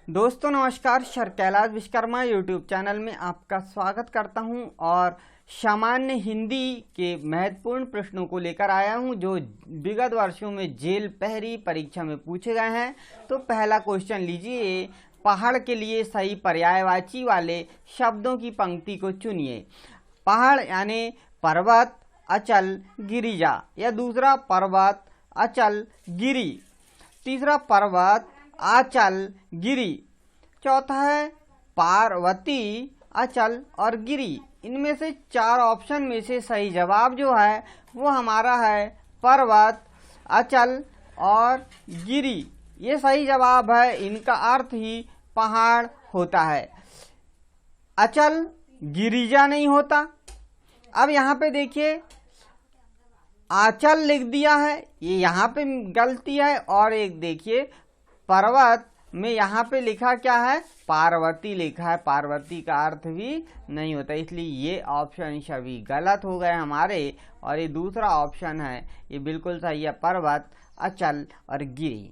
दोस्तों नमस्कार, sir Kailash Vishwakarma YouTube channel में आपका स्वागत करता हूं और सामान्य हिंदी के महत्वपूर्ण प्रश्नों को लेकर आया हूं जो विगत वर्षों में जेल पहरी परीक्षा में पूछे गए हैं। तो पहला क्वेश्चन लीजिए, पहाड़ के लिए सही पर्यायवाची वाले शब्दों की पंक्ति को चुनिए। पहाड़ यानी पर्वत, अचल, गिरिजा, या दूसरा पर्वत, अचल, गिरी, तीसरा पर्वत, आचल, गिरी, चौथा है पार्वती, अचल और गिरी। इनमें से चार ऑप्शन में से सही जवाब जो है वो हमारा है पर्वत, अचल और गिरी। ये सही जवाब है, इनका अर्थ ही पहाड़ होता है। अचल गिरिजा नहीं होता। अब यहाँ पे देखिए आंचल लिख दिया है, ये यहाँ पे गलती है। और एक देखिए पर्वत में यहाँ पे लिखा क्या है, पार्वती लिखा है। पार्वती का अर्थ भी नहीं होता, इसलिए ये ऑप्शन सभी गलत हो गए हमारे। और ये दूसरा ऑप्शन है ये बिल्कुल सही है, पर्वत, अचल और गिरी।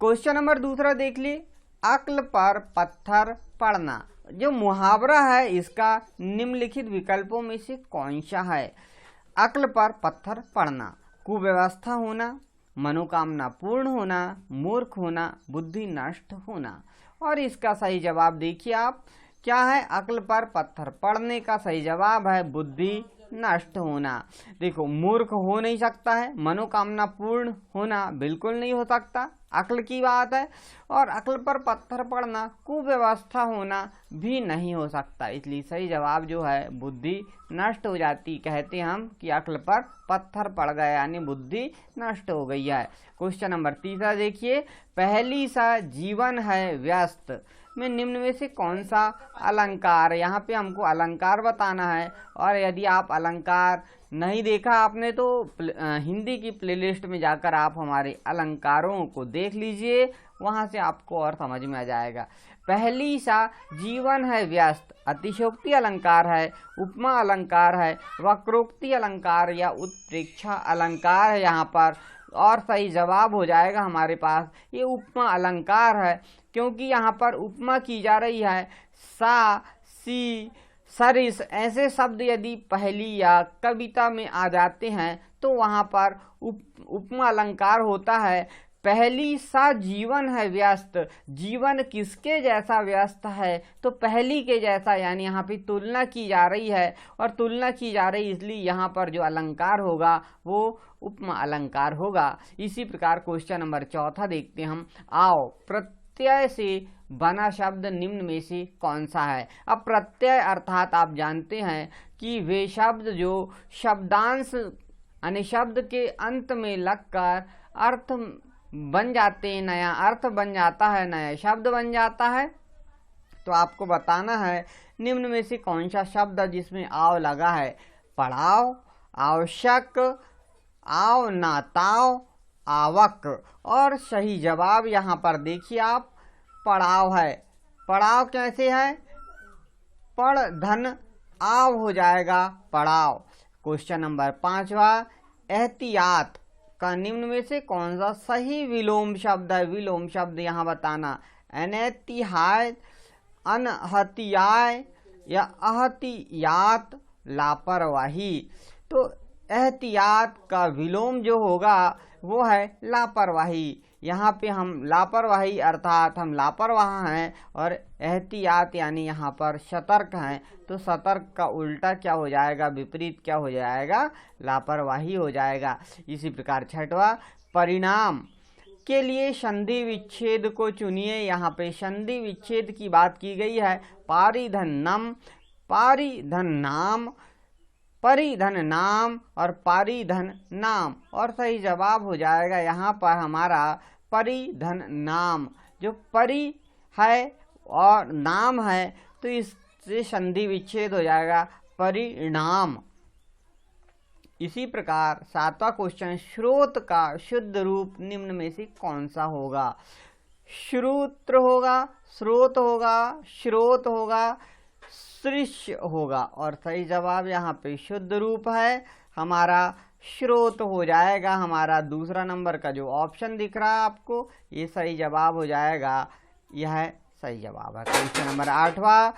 क्वेश्चन नंबर दूसरा देख लिए, अक्ल पर पत्थर पड़ना। जो मुहावरा है इसका निम्नलिखित विकल्पों में से कौन सा है। अक्ल पर पत्थर पड़ना, कुव्यवस्था होना, मनोकामना पूर्ण होना, मूर्ख होना, बुद्धि नष्ट होना। और इसका सही जवाब देखिए आप क्या है। अक्ल पर पत्थर पड़ने का सही जवाब है बुद्धि नष्ट होना। देखो मूर्ख हो नहीं सकता है, मनोकामना पूर्ण होना बिल्कुल नहीं हो सकता, अक्ल की बात है। और अक्ल पर पत्थर पड़ना, कुव्यवस्था होना भी नहीं हो सकता, इसलिए सही जवाब जो है बुद्धि नष्ट हो जाती। कहते हम कि अक्ल पर पत्थर पड़ गया यानी बुद्धि नष्ट हो गई है। क्वेश्चन नंबर तीसरा देखिए, पहली सा जीवन है व्यस्त में निम्न में से कौन सा अलंकार। यहाँ पे हमको अलंकार बताना है। और यदि आप अलंकार नहीं देखा आपने तो हिंदी की प्लेलिस्ट में जाकर आप हमारे अलंकारों को देख लीजिए, वहाँ से आपको और समझ में आ जाएगा। पहली सा जीवन है व्यस्त अतिशयोक्ति अलंकार है, उपमा अलंकार है, वक्रोक्ति अलंकार या उत्प्रेक्षा अलंकार है यहाँ पर। और सही जवाब हो जाएगा हमारे पास ये उपमा अलंकार है, क्योंकि यहाँ पर उपमा की जा रही है। सा, सी, सरिस ऐसे शब्द यदि पहली या कविता में आ जाते हैं तो वहाँ पर उपमा अलंकार होता है। पहली सा जीवन है व्यस्त, जीवन किसके जैसा व्यस्त है, तो पहली के जैसा, यानी यहाँ पे तुलना की जा रही है। और तुलना की जा रही इसलिए यहाँ पर जो अलंकार होगा वो उपमा अलंकार होगा। इसी प्रकार क्वेश्चन नंबर चौथा देखते हैं हम, आओ प्रत्यय से बना शब्द निम्न में से कौन सा है। अब प्रत्यय अर्थात आप जानते हैं कि वे शब्द जो शब्दांश यानी शब्द के अंत में लगकर अर्थ बन जाते हैं, नया अर्थ बन जाता है, नया शब्द बन जाता है। तो आपको बताना है निम्न में से कौन सा शब्द जिसमें आव लगा है। पढ़ाओ, आवश्यक, आव नाताव, आवक। और सही जवाब यहाँ पर देखिए आप पड़ाव है। पड़ाव कैसे है, पढ़ धन आव हो जाएगा पड़ाव। क्वेश्चन नंबर पांचवा, एहतियात का निम्न में से कौन सा सही विलोम शब्द है। विलोम शब्द यहाँ बताना, अनैतिहायत, अनहतियाय या अहतियात, लापरवाही। तो एहतियात का विलोम जो होगा वो है लापरवाही। यहाँ पे हम लापरवाही अर्थात हम लापरवाह हैं, और एहतियात यानी यहाँ पर सतर्क हैं। तो सतर्क का उल्टा क्या हो जाएगा, विपरीत क्या हो जाएगा, लापरवाही हो जाएगा। इसी प्रकार छठवा, परिणाम के लिए संधि विच्छेद को चुनिए। यहाँ पे संधि विच्छेद की बात की गई है। पारिधन्नम, पारिधन नाम, परिधन नाम और पारिधन नाम। और सही जवाब हो जाएगा यहाँ पर हमारा परिधन नाम। जो परि है और नाम है तो इससे संधि विच्छेद हो जाएगा परिणाम। इसी प्रकार सातवां क्वेश्चन, स्रोत का शुद्ध रूप निम्न में से कौन सा होगा। श्रोत्र होगा, स्रोत होगा, स्रोत होगा, दृश्य होगा। और सही जवाब यहाँ पे शुद्ध रूप है हमारा स्रोत हो जाएगा। हमारा दूसरा नंबर का जो ऑप्शन दिख रहा है आपको, ये सही जवाब हो जाएगा, यह सही जवाब है। क्वेश्चन नंबर 8वां,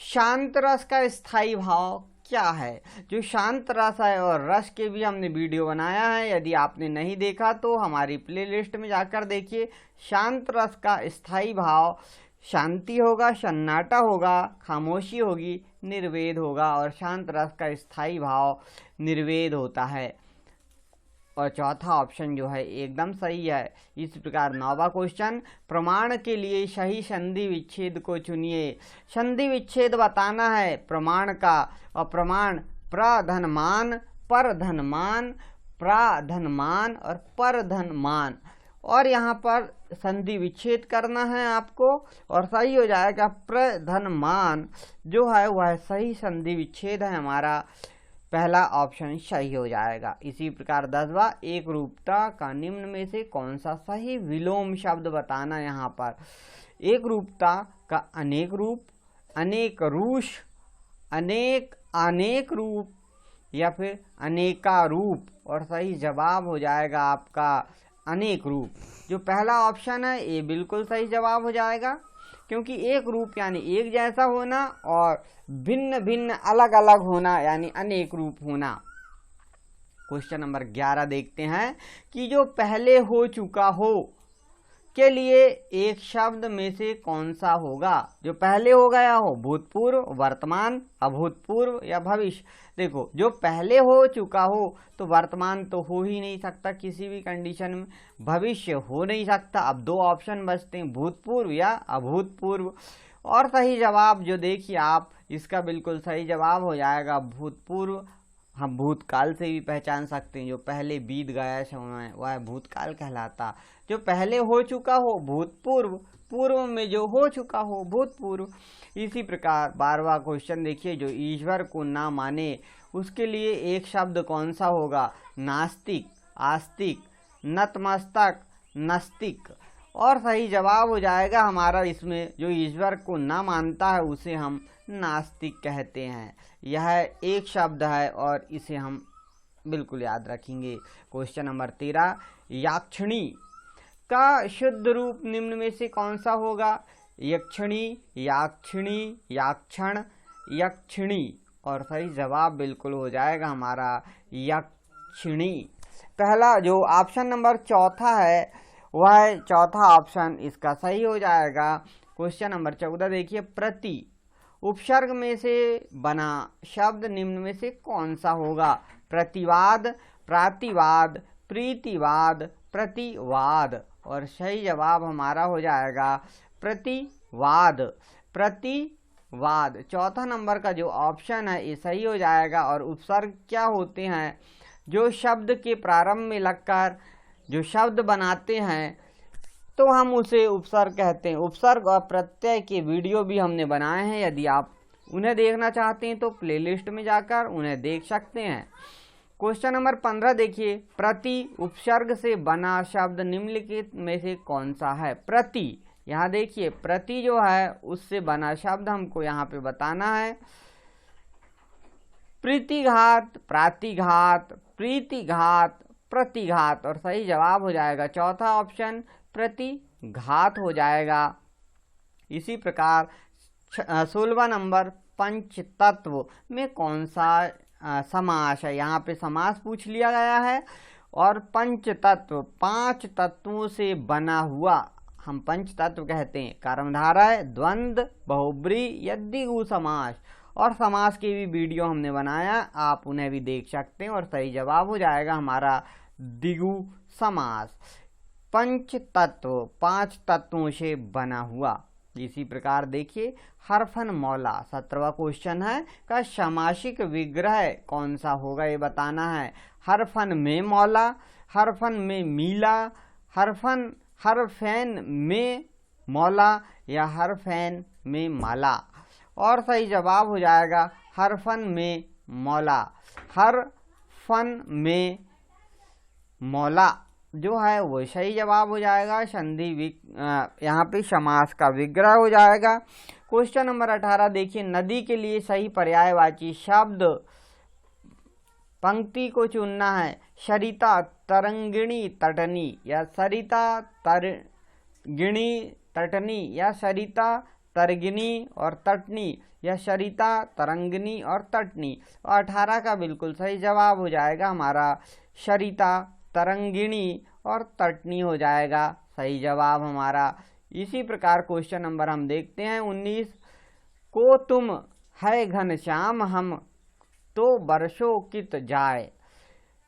शांत रस का स्थायी भाव क्या है? जो शांत रस है और रस के भी हमने वीडियो बनाया है, यदि आपने नहीं देखा तो हमारी प्लेलिस्ट में जाकर देखिए। शांत रस का स्थायी भाव शांति होगा, सन्नाटा होगा, खामोशी होगी, निर्वेद होगा, और शांत रस का स्थायी भाव निर्वेद होता है। और चौथा ऑप्शन जो है एकदम सही है। इस प्रकार 9वां क्वेश्चन, प्रमाण के लिए सही संधि विच्छेद को चुनिए। संधि विच्छेद बताना है प्रमाण का, और प्रमाण प्रधनमान, परधनमान, प्राधनमान और परधनमान, और यहाँ पर संधि विच्छेद करना है आपको, और सही हो जाएगा प्रधनमान जो है वह सही संधि विच्छेद है हमारा, पहला ऑप्शन सही हो जाएगा। इसी प्रकार 10वां, एक रूपता का निम्न में से कौन सा सही विलोम शब्द बताना। यहाँ पर एक रूपता का अनेक रूप, अनेक रूष, अनेक रूप या फिर अनेकारूप, और सही जवाब हो जाएगा आपका अनेक रूप। जो पहला ऑप्शन है ये बिल्कुल सही जवाब हो जाएगा, क्योंकि एक रूप यानी एक जैसा होना और भिन्न भिन्न अलग अलग होना यानी अनेक रूप होना। क्वेश्चन नंबर 11 देखते हैं कि जो पहले हो चुका हो के लिए एक शब्द में से कौन सा होगा? जो पहले हो गया हो, भूतपूर्व, वर्तमान, अभूतपूर्व या भविष्य। देखो, जो पहले हो चुका हो तो वर्तमान तो हो ही नहीं सकता किसी भी कंडीशन में, भविष्य हो नहीं सकता। अब दो ऑप्शन बचते हैं, भूतपूर्व या अभूतपूर्व, और सही जवाब जो देखिए आप, इसका बिल्कुल सही जवाब हो जाएगा भूतपूर्व। हम भूतकाल से भी पहचान सकते हैं, जो पहले बीत गया समय वह भूतकाल कहलाता। जो पहले हो चुका हो भूतपूर्व, पूर्व में जो हो चुका हो भूतपूर्व। इसी प्रकार 12वां क्वेश्चन देखिए, जो ईश्वर को ना माने उसके लिए एक शब्द कौन सा होगा? नास्तिक, आस्तिक, नतमस्तक, नस्तिक, और सही जवाब हो जाएगा हमारा इसमें, जो ईश्वर को ना मानता है उसे हम नास्तिक कहते हैं। यह एक शब्द है और इसे हम बिल्कुल याद रखेंगे। क्वेश्चन नंबर 13, याक्षिणी का शुद्ध रूप निम्न में से कौन सा होगा? यक्षिणी, याक्षिणी, याक्षण, यक्षिणी, और सही जवाब बिल्कुल हो जाएगा हमारा यक्षिणी। पहला जो ऑप्शन नंबर चौथा है वह चौथा ऑप्शन इसका सही हो जाएगा। क्वेश्चन नंबर 14 देखिए, प्रति उपसर्ग में से बना शब्द निम्न में से कौन सा होगा? प्रतिवाद, प्रातिवाद, प्रीतिवाद, प्रतिवाद, और सही जवाब हमारा हो जाएगा प्रतिवाद। प्रतिवाद चौथा नंबर का जो ऑप्शन है ये सही हो जाएगा। और उपसर्ग क्या होते हैं? जो शब्द के प्रारंभ में लगकर जो शब्द बनाते हैं तो हम उसे उपसर्ग कहते हैं। उपसर्ग और प्रत्यय के वीडियो भी हमने बनाए हैं, यदि आप उन्हें देखना चाहते हैं तो प्लेलिस्ट में जाकर उन्हें देख सकते हैं। क्वेश्चन नंबर 15 देखिए, प्रति उपसर्ग से बना शब्द निम्नलिखित में से कौन सा है? प्रति, यहाँ देखिए प्रति जो है उससे बना शब्द हमको यहाँ पे बताना है। प्रीतिघात, प्रातिघात, प्रीतिघात, प्रतिघात, और सही जवाब हो जाएगा चौथा ऑप्शन प्रतिघात हो जाएगा। इसी प्रकार 16वां नंबर, पंचतत्व में कौन सा समास है? यहाँ पे समास पूछ लिया गया है। और पंचतत्व, पांच तत्वों से बना हुआ हम पंचतत्व कहते हैं। कर्मधारय, द्वंद्व, बहुब्री या द्विगु समास, और समास की भी वीडियो हमने बनाया, आप उन्हें भी देख सकते हैं। और सही जवाब हो जाएगा हमारा द्विगु समास। पंचतत्व, पांच तत्वों से बना हुआ। इसी प्रकार देखिए, हरफन मौला 17वां क्वेश्चन है का समासिक विग्रह कौन सा होगा ये बताना है। हरफन में मौला, हरफन में मीला, हरफैन में मौला या हरफैन में माला, और सही जवाब हो जाएगा हरफन में मौला। हरफन में मौला जो है वो सही जवाब हो जाएगा। संधि यहाँ पे समास का विग्रह हो जाएगा। क्वेश्चन नंबर 18 देखिए, नदी के लिए सही पर्यायवाची शब्द पंक्ति को चुनना है। सरिता, तरंगिणी, तटनी, या सरिता तरंगिणी तटनी, या सरिता तरंगिणी और तटनी, या सरिता, तरंगिणी और तटनी। और 18 का बिल्कुल सही जवाब हो जाएगा हमारा सरिता, तरंगिणी और तटनी हो जाएगा सही जवाब हमारा। इसी प्रकार क्वेश्चन नंबर हम देखते हैं 19, को तुम है घनश्याम हम तो बरसों कित जाए,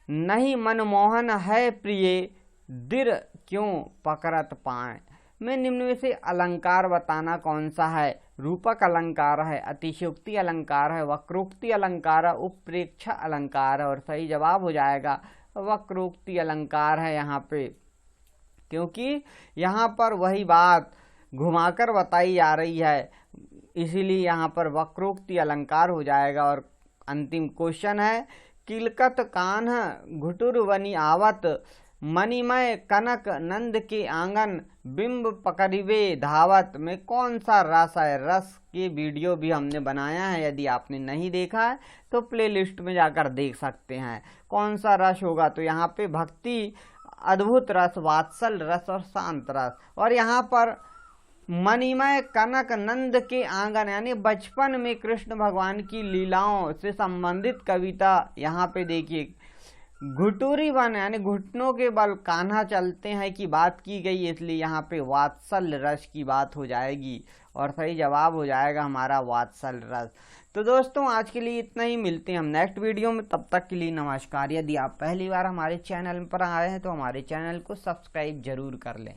नहीं मनमोहन है प्रिय दिर क्यों पकड़त पाए। मैं निम्न में से अलंकार बताना कौन सा है। रूपक अलंकार है, अतिशयोक्ति अलंकार है, वक्रोक्ति अलंकार है, उत्प्रेक्षा अलंकार है। और सही जवाब हो जाएगा वक्रोक्ति अलंकार है यहाँ पे, क्योंकि यहाँ पर वही बात घुमाकर बताई जा रही है, इसीलिए यहाँ पर वक्रोक्ति अलंकार हो जाएगा। और अंतिम क्वेश्चन है, किलकत कान्ह घुटुर वनी आवत, मणिमय कनक नंद के आंगन, बिंब पकड़िवे धावत में कौन सा रस है। रस के वीडियो भी हमने बनाया है, यदि आपने नहीं देखा है तो प्लेलिस्ट में जाकर देख सकते हैं। कौन सा रस होगा, तो यहाँ पे भक्ति, अद्भुत रस, वात्सल रस और शांत रस। और यहाँ पर मणिमय कनक नंद के आंगन यानी बचपन में कृष्ण भगवान की लीलाओं से संबंधित कविता। यहाँ पे देखिए घुटुरी वन यानी घुटनों के बल कान्हा चलते हैं की बात की गई, इसलिए यहाँ पे वात्सल रस की बात हो जाएगी और सही जवाब हो जाएगा हमारा वात्सल रस। तो दोस्तों आज के लिए इतना ही, मिलते हैं हम नेक्स्ट वीडियो में, तब तक के लिए नमस्कार। यदि आप पहली बार हमारे चैनल पर आए हैं तो हमारे चैनल को सब्सक्राइब जरूर कर लें।